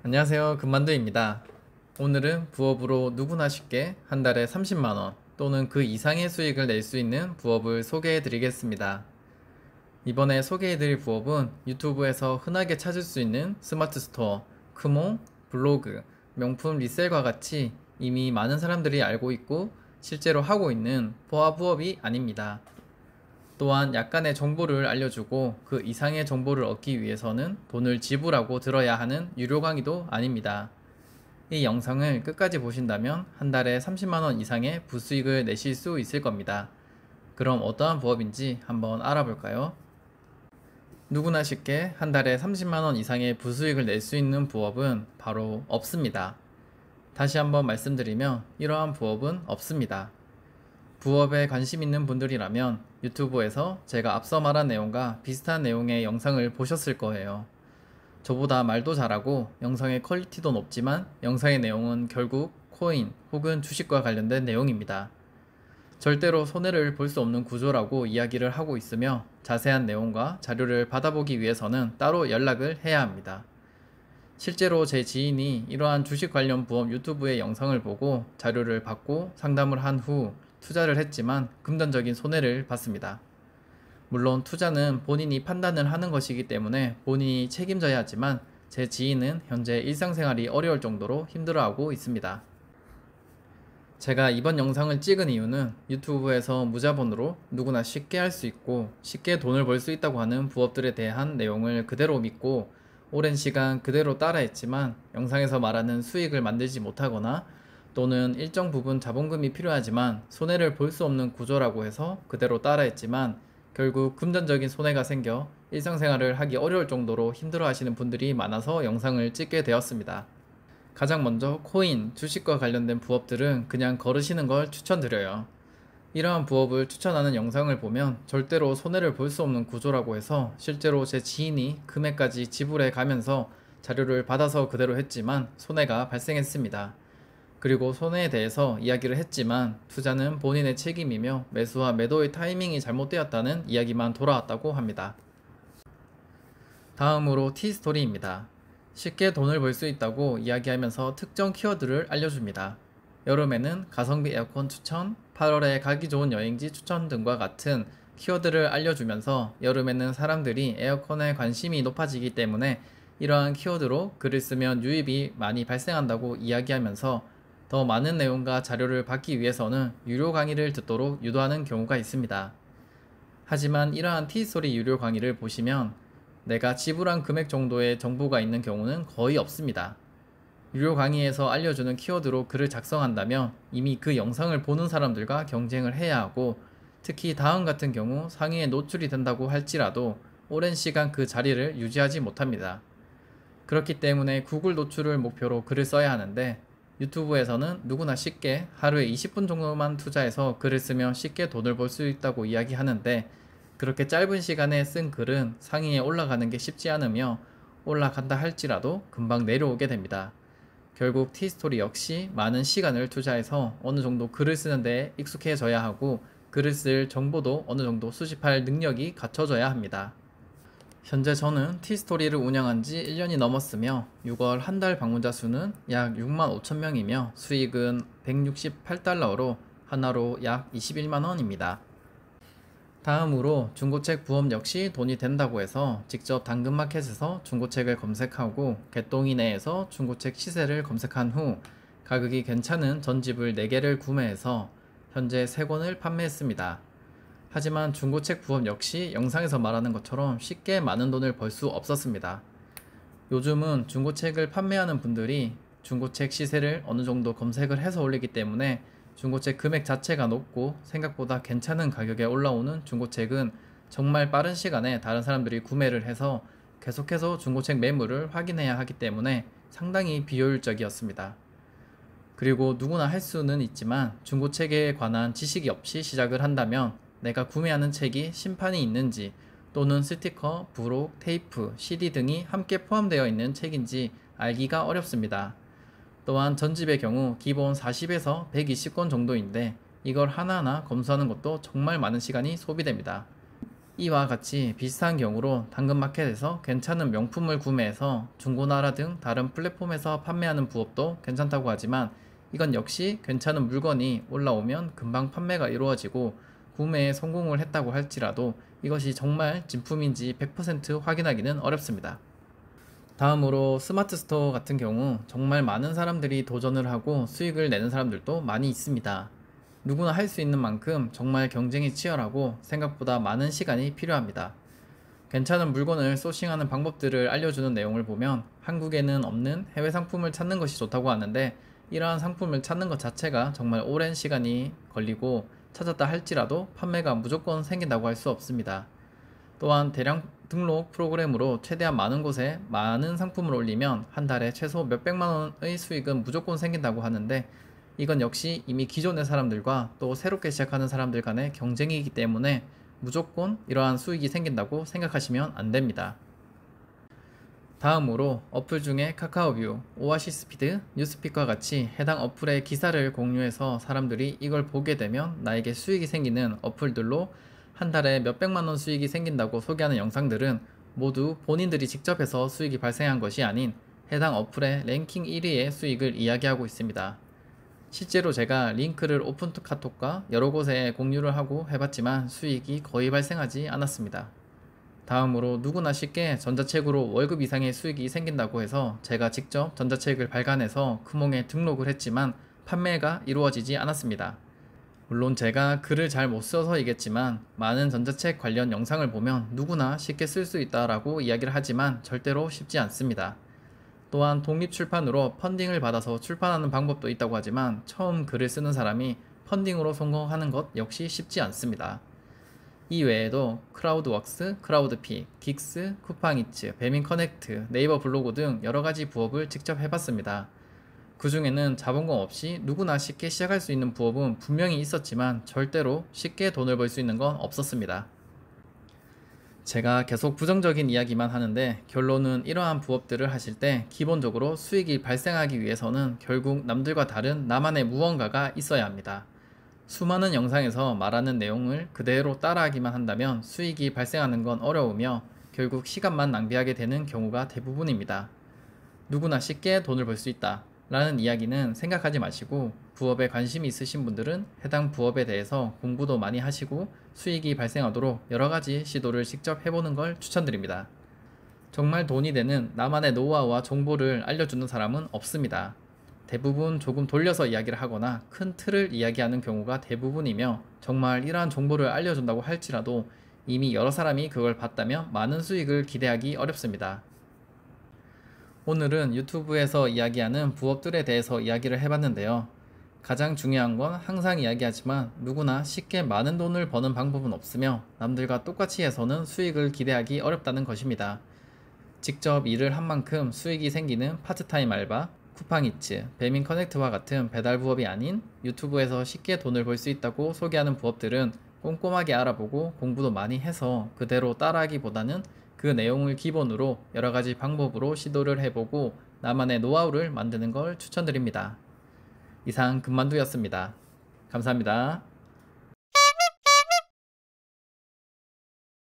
안녕하세요, 금만두입니다. 오늘은 부업으로 누구나 쉽게 한 달에 30만원 또는 그 이상의 수익을 낼 수 있는 부업을 소개해 드리겠습니다. 이번에 소개해 드릴 부업은 유튜브에서 흔하게 찾을 수 있는 스마트 스토어, 크몽, 블로그, 명품 리셀과 같이 이미 많은 사람들이 알고 있고 실제로 하고 있는 보아 부업이 아닙니다. 또한 약간의 정보를 알려주고 그 이상의 정보를 얻기 위해서는 돈을 지불하고 들어야 하는 유료 강의도 아닙니다. 이 영상을 끝까지 보신다면 한 달에 30만원 이상의 부수익을 내실 수 있을 겁니다. 그럼 어떠한 부업인지 한번 알아볼까요? 누구나 쉽게 한 달에 30만원 이상의 부수익을 낼 수 있는 부업은 바로 없습니다. 다시 한번 말씀드리면 이러한 부업은 없습니다. 부업에 관심 있는 분들이라면 유튜브에서 제가 앞서 말한 내용과 비슷한 내용의 영상을 보셨을 거예요. 저보다 말도 잘하고 영상의 퀄리티도 높지만 영상의 내용은 결국 코인 혹은 주식과 관련된 내용입니다. 절대로 손해를 볼 수 없는 구조라고 이야기를 하고 있으며 자세한 내용과 자료를 받아보기 위해서는 따로 연락을 해야 합니다. 실제로 제 지인이 이러한 주식 관련 부업 유튜브의 영상을 보고 자료를 받고 상담을 한 후 투자를 했지만 금전적인 손해를 봤습니다. 물론 투자는 본인이 판단을 하는 것이기 때문에 본인이 책임져야 하지만 제 지인은 현재 일상생활이 어려울 정도로 힘들어하고 있습니다. 제가 이번 영상을 찍은 이유는 유튜브에서 무자본으로 누구나 쉽게 할 수 있고 쉽게 돈을 벌 수 있다고 하는 부업들에 대한 내용을 그대로 믿고 오랜 시간 그대로 따라했지만 영상에서 말하는 수익을 만들지 못하거나 또는 일정 부분 자본금이 필요하지만 손해를 볼 수 없는 구조라고 해서 그대로 따라했지만 결국 금전적인 손해가 생겨 일상생활을 하기 어려울 정도로 힘들어 하시는 분들이 많아서 영상을 찍게 되었습니다. 가장 먼저 코인, 주식과 관련된 부업들은 그냥 걸으시는 걸 추천드려요. 이러한 부업을 추천하는 영상을 보면 절대로 손해를 볼 수 없는 구조라고 해서 실제로 제 지인이 금액까지 지불해 가면서 자료를 받아서 그대로 했지만 손해가 발생했습니다. 그리고 손해에 대해서 이야기를 했지만 투자는 본인의 책임이며 매수와 매도의 타이밍이 잘못되었다는 이야기만 돌아왔다고 합니다. 다음으로 티스토리입니다. 쉽게 돈을 벌 수 있다고 이야기하면서 특정 키워드를 알려줍니다. 여름에는 가성비 에어컨 추천, 8월에 가기 좋은 여행지 추천 등과 같은 키워드를 알려주면서 여름에는 사람들이 에어컨에 관심이 높아지기 때문에 이러한 키워드로 글을 쓰면 유입이 많이 발생한다고 이야기하면서 더 많은 내용과 자료를 받기 위해서는 유료 강의를 듣도록 유도하는 경우가 있습니다. 하지만 이러한 티스토리 유료 강의를 보시면 내가 지불한 금액 정도의 정보가 있는 경우는 거의 없습니다. 유료 강의에서 알려주는 키워드로 글을 작성한다면 이미 그 영상을 보는 사람들과 경쟁을 해야 하고 특히 다음 같은 경우 상위에 노출이 된다고 할지라도 오랜 시간 그 자리를 유지하지 못합니다. 그렇기 때문에 구글 노출을 목표로 글을 써야 하는데 유튜브에서는 누구나 쉽게 하루에 20분 정도만 투자해서 글을 쓰면 쉽게 돈을 벌 수 있다고 이야기하는데 그렇게 짧은 시간에 쓴 글은 상위에 올라가는 게 쉽지 않으며 올라간다 할지라도 금방 내려오게 됩니다. 결국 티스토리 역시 많은 시간을 투자해서 어느 정도 글을 쓰는 데 익숙해져야 하고 글을 쓸 정보도 어느 정도 수집할 능력이 갖춰져야 합니다. 현재 저는 티스토리를 운영한 지 1년이 넘었으며 6월 한 달 방문자 수는 약 6만 5천 명이며 수익은 168달러로 하나로 약 21만원입니다. 다음으로 중고책 부업 역시 돈이 된다고 해서 직접 당근마켓에서 중고책을 검색하고 개똥이 내에서 중고책 시세를 검색한 후 가격이 괜찮은 전집을 4개를 구매해서 현재 3권을 판매했습니다. 하지만 중고책 부업 역시 영상에서 말하는 것처럼 쉽게 많은 돈을 벌 수 없었습니다. 요즘은 중고책을 판매하는 분들이 중고책 시세를 어느 정도 검색을 해서 올리기 때문에 중고책 금액 자체가 높고 생각보다 괜찮은 가격에 올라오는 중고책은 정말 빠른 시간에 다른 사람들이 구매를 해서 계속해서 중고책 매물을 확인해야 하기 때문에 상당히 비효율적이었습니다. 그리고 누구나 할 수는 있지만 중고책에 관한 지식이 없이 시작을 한다면 내가 구매하는 책이 심판이 있는지 또는 스티커, 부록, 테이프, CD 등이 함께 포함되어 있는 책인지 알기가 어렵습니다. 또한 전집의 경우 기본 40에서 120권 정도인데 이걸 하나하나 검수하는 것도 정말 많은 시간이 소비됩니다. 이와 같이 비슷한 경우로 당근마켓에서 괜찮은 명품을 구매해서 중고나라 등 다른 플랫폼에서 판매하는 부업도 괜찮다고 하지만 이건 역시 괜찮은 물건이 올라오면 금방 판매가 이루어지고 구매에 성공을 했다고 할지라도 이것이 정말 진품인지 100% 확인하기는 어렵습니다. 다음으로 스마트 스토어 같은 경우 정말 많은 사람들이 도전을 하고 수익을 내는 사람들도 많이 있습니다. 누구나 할 수 있는 만큼 정말 경쟁이 치열하고 생각보다 많은 시간이 필요합니다. 괜찮은 물건을 소싱하는 방법들을 알려주는 내용을 보면 한국에는 없는 해외 상품을 찾는 것이 좋다고 하는데 이러한 상품을 찾는 것 자체가 정말 오랜 시간이 걸리고 찾았다 할지라도 판매가 무조건 생긴다고 할 수 없습니다. 또한 대량 등록 프로그램으로 최대한 많은 곳에 많은 상품을 올리면 한 달에 최소 몇백만 원의 수익은 무조건 생긴다고 하는데 이건 역시 이미 기존의 사람들과 또 새롭게 시작하는 사람들 간의 경쟁이기 때문에 무조건 이러한 수익이 생긴다고 생각하시면 안 됩니다. 다음으로 어플 중에 카카오뷰, 오아시스피드, 뉴스픽과 같이 해당 어플의 기사를 공유해서 사람들이 이걸 보게 되면 나에게 수익이 생기는 어플들로 한 달에 몇백만 원 수익이 생긴다고 소개하는 영상들은 모두 본인들이 직접 해서 수익이 발생한 것이 아닌 해당 어플의 랭킹 1위의 수익을 이야기하고 있습니다. 실제로 제가 링크를 오픈카톡과 여러 곳에 공유를 하고 해봤지만 수익이 거의 발생하지 않았습니다. 다음으로 누구나 쉽게 전자책으로 월급 이상의 수익이 생긴다고 해서 제가 직접 전자책을 발간해서 크몽에 등록을 했지만 판매가 이루어지지 않았습니다. 물론 제가 글을 잘 못 써서이겠지만 많은 전자책 관련 영상을 보면 누구나 쉽게 쓸 수 있다라고 이야기를 하지만 절대로 쉽지 않습니다. 또한 독립출판으로 펀딩을 받아서 출판하는 방법도 있다고 하지만 처음 글을 쓰는 사람이 펀딩으로 성공하는 것 역시 쉽지 않습니다. 이 외에도 크라우드웍스, 크라우드픽, 긱스, 쿠팡이츠, 배민커넥트, 네이버 블로그 등 여러가지 부업을 직접 해봤습니다. 그 중에는 자본금 없이 누구나 쉽게 시작할 수 있는 부업은 분명히 있었지만 절대로 쉽게 돈을 벌 수 있는 건 없었습니다. 제가 계속 부정적인 이야기만 하는데 결론은 이러한 부업들을 하실 때 기본적으로 수익이 발생하기 위해서는 결국 남들과 다른 나만의 무언가가 있어야 합니다. 수많은 영상에서 말하는 내용을 그대로 따라하기만 한다면 수익이 발생하는 건 어려우며 결국 시간만 낭비하게 되는 경우가 대부분입니다. 누구나 쉽게 돈을 벌 수 있다 라는 이야기는 생각하지 마시고 부업에 관심이 있으신 분들은 해당 부업에 대해서 공부도 많이 하시고 수익이 발생하도록 여러가지 시도를 직접 해보는 걸 추천드립니다. 정말 돈이 되는 나만의 노하우와 정보를 알려주는 사람은 없습니다. 대부분 조금 돌려서 이야기를 하거나 큰 틀을 이야기하는 경우가 대부분이며 정말 이러한 정보를 알려준다고 할지라도 이미 여러 사람이 그걸 봤다면 많은 수익을 기대하기 어렵습니다. 오늘은 유튜브에서 이야기하는 부업들에 대해서 이야기를 해봤는데요. 가장 중요한 건 항상 이야기하지만 누구나 쉽게 많은 돈을 버는 방법은 없으며 남들과 똑같이 해서는 수익을 기대하기 어렵다는 것입니다. 직접 일을 한 만큼 수익이 생기는 파트타임 알바, 쿠팡이츠, 배민커넥트와 같은 배달 부업이 아닌 유튜브에서 쉽게 돈을 벌 수 있다고 소개하는 부업들은 꼼꼼하게 알아보고 공부도 많이 해서 그대로 따라하기보다는 그 내용을 기본으로 여러가지 방법으로 시도를 해보고 나만의 노하우를 만드는 걸 추천드립니다. 이상 금만두였습니다. 감사합니다.